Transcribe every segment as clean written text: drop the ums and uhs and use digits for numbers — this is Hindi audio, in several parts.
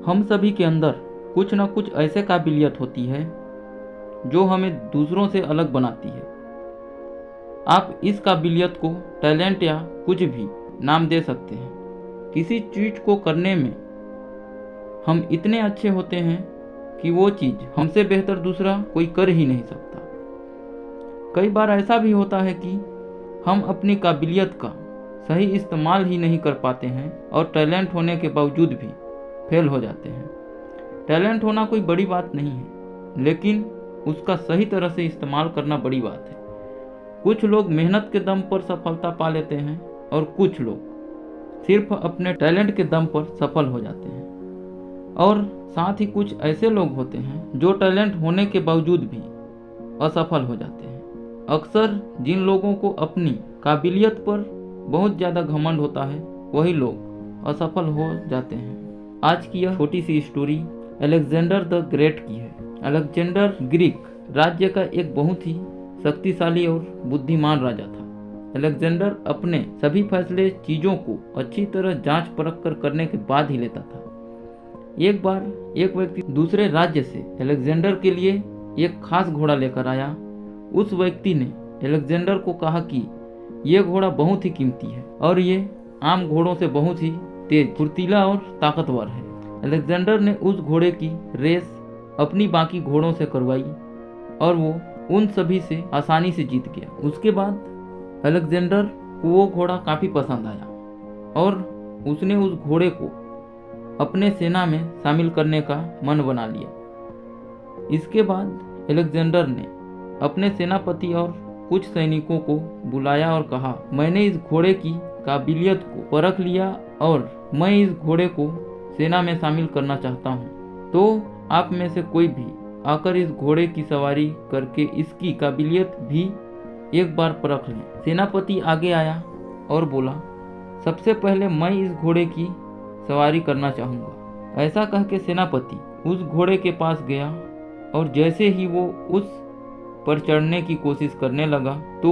हम सभी के अंदर कुछ न कुछ ऐसे काबिलियत होती है जो हमें दूसरों से अलग बनाती है। आप इस काबिलियत को टैलेंट या कुछ भी नाम दे सकते हैं। किसी चीज को करने में हम इतने अच्छे होते हैं कि वो चीज हमसे बेहतर दूसरा कोई कर ही नहीं सकता। कई बार ऐसा भी होता है कि हम अपनी काबिलियत का सही इस्तेमाल ही नहीं कर पाते हैं और टैलेंट होने के बावजूद भी फेल हो जाते हैं। टैलेंट होना कोई बड़ी बात नहीं है, लेकिन उसका सही तरह से इस्तेमाल करना बड़ी बात है। कुछ लोग मेहनत के दम पर सफलता पा लेते हैं और कुछ लोग सिर्फ अपने टैलेंट के दम पर सफल हो जाते हैं। और साथ ही कुछ ऐसे लोग होते हैं जो टैलेंट होने के बावजूद भी असफल हो जाते हैं। अक्सर जिन लोगों को अपनी काबिलियत पर बहुत ज़्यादा घमंड होता है वही लोग असफल हो जाते हैं। आज की यह छोटी सी स्टोरी अलेक्जेंडर द ग्रेट की है। अलेक्जेंडर ग्रीक राज्य का एक बहुत ही शक्तिशाली और बुद्धिमान राजा था। अलेक्जेंडर अपने सभी फैसले चीज़ों को अच्छी तरह जांच परख कर करने के बाद ही लेता था। एक बार एक व्यक्ति दूसरे राज्य से अलेक्जेंडर के लिए एक खास घोड़ा लेकर आया। उस व्यक्ति ने अलेक्जेंडर को कहा कि यह घोड़ा बहुत ही कीमती है और ये आम घोड़ों से बहुत ही तेज, फुर्तीला और ताकतवर है। अलेक्जेंडर ने उस घोड़े की रेस अपनी बाकी घोड़ों से करवाई और वो उन सभी से आसानी से जीत गया। उसके बाद अलेक्जेंडर को वो घोड़ा काफ़ी पसंद आया और उसने उस घोड़े को अपने सेना में शामिल करने का मन बना लिया। इसके बाद अलेक्जेंडर ने अपने सेनापति और कुछ सैनिकों को बुलाया और कहा, मैंने इस घोड़े की काबिलियत को परख लिया और मैं इस घोड़े को सेना में शामिल करना चाहता हूँ। तो आप में से कोई भी आकर इस घोड़े की सवारी करके इसकी काबिलियत भी एक बार परख लें। सेनापति आगे आया और बोला, सबसे पहले मैं इस घोड़े की सवारी करना चाहूँगा। ऐसा कह के सेनापति उस घोड़े के पास गया और जैसे ही वो उस पर चढ़ने की कोशिश करने लगा तो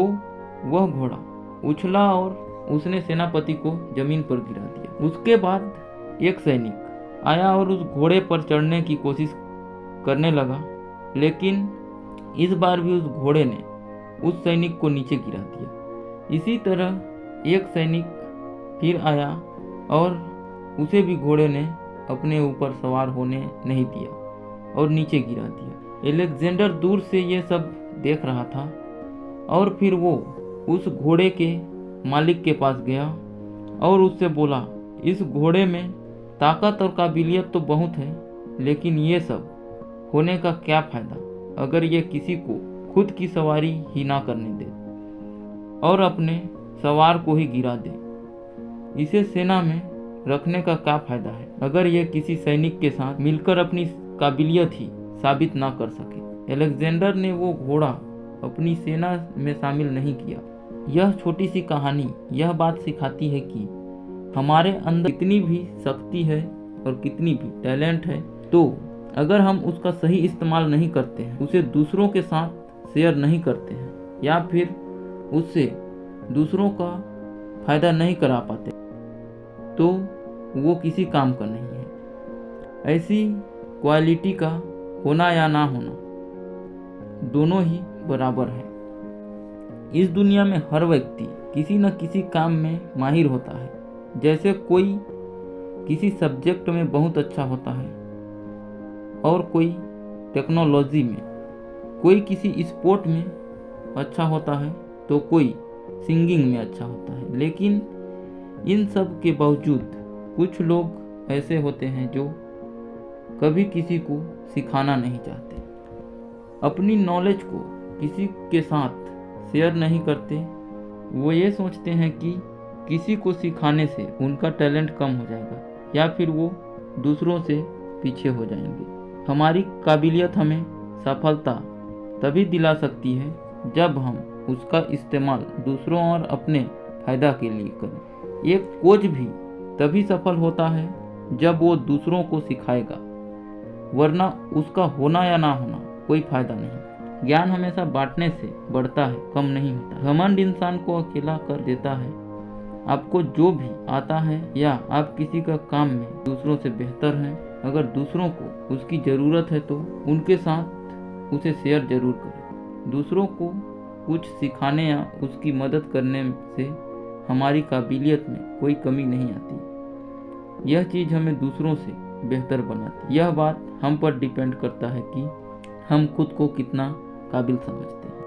वह घोड़ा उछला और उसने सेनापति को जमीन पर गिरा दिया। उसके बाद एक सैनिक आया और उस घोड़े पर चढ़ने की कोशिश करने लगा, लेकिन इस बार भी उस घोड़े ने उस सैनिक को नीचे गिरा दिया। इसी तरह एक सैनिक फिर आया और उसे भी घोड़े ने अपने ऊपर सवार होने नहीं दिया और नीचे गिरा दिया। अलेक्जेंडर दूर से ये सब देख रहा था और फिर वो उस घोड़े के मालिक के पास गया और उससे बोला, इस घोड़े में ताकत और काबिलियत तो बहुत है, लेकिन ये सब होने का क्या फ़ायदा अगर ये किसी को खुद की सवारी ही ना करने दे और अपने सवार को ही गिरा दे। इसे सेना में रखने का क्या फ़ायदा है अगर ये किसी सैनिक के साथ मिलकर अपनी काबिलियत ही साबित ना कर सके। अलेक्जेंडर ने वो घोड़ा अपनी सेना में शामिल नहीं किया। यह छोटी सी कहानी यह बात सिखाती है कि हमारे अंदर कितनी भी शक्ति है और कितनी भी टैलेंट है, तो अगर हम उसका सही इस्तेमाल नहीं करते हैं, उसे दूसरों के साथ शेयर नहीं करते हैं या फिर उससे दूसरों का फ़ायदा नहीं करा पाते, तो वो किसी काम का नहीं है। ऐसी क्वालिटी का होना या ना होना दोनों ही बराबर है। इस दुनिया में हर व्यक्ति किसी न किसी काम में माहिर होता है। जैसे कोई किसी सब्जेक्ट में बहुत अच्छा होता है और कोई टेक्नोलॉजी में, कोई किसी स्पोर्ट में अच्छा होता है तो कोई सिंगिंग में अच्छा होता है। लेकिन इन सब के बावजूद कुछ लोग ऐसे होते हैं जो कभी किसी को सिखाना नहीं चाहते, अपनी नॉलेज को किसी के साथ शेयर नहीं करते। वो ये सोचते हैं कि किसी को सिखाने से उनका टैलेंट कम हो जाएगा या फिर वो दूसरों से पीछे हो जाएंगे। हमारी काबिलियत हमें सफलता तभी दिला सकती है जब हम उसका इस्तेमाल दूसरों और अपने फ़ायदा के लिए करें। एक कोच भी तभी सफल होता है जब वो दूसरों को सिखाएगा, वरना उसका होना या ना होना कोई फ़ायदा नहीं। ज्ञान हमेशा बांटने से बढ़ता है, कम नहीं होता। घमंड इंसान को अकेला कर देता है। आपको जो भी आता है या आप किसी का काम में दूसरों से बेहतर हैं, अगर दूसरों को उसकी ज़रूरत है तो उनके साथ उसे शेयर जरूर करें। दूसरों को कुछ सिखाने या उसकी मदद करने से हमारी काबिलियत में कोई कमी नहीं आती। यह चीज़ हमें दूसरों से बेहतर बनाती। यह बात हम पर डिपेंड करता है कि हम खुद को कितना काबिल समझते हैं।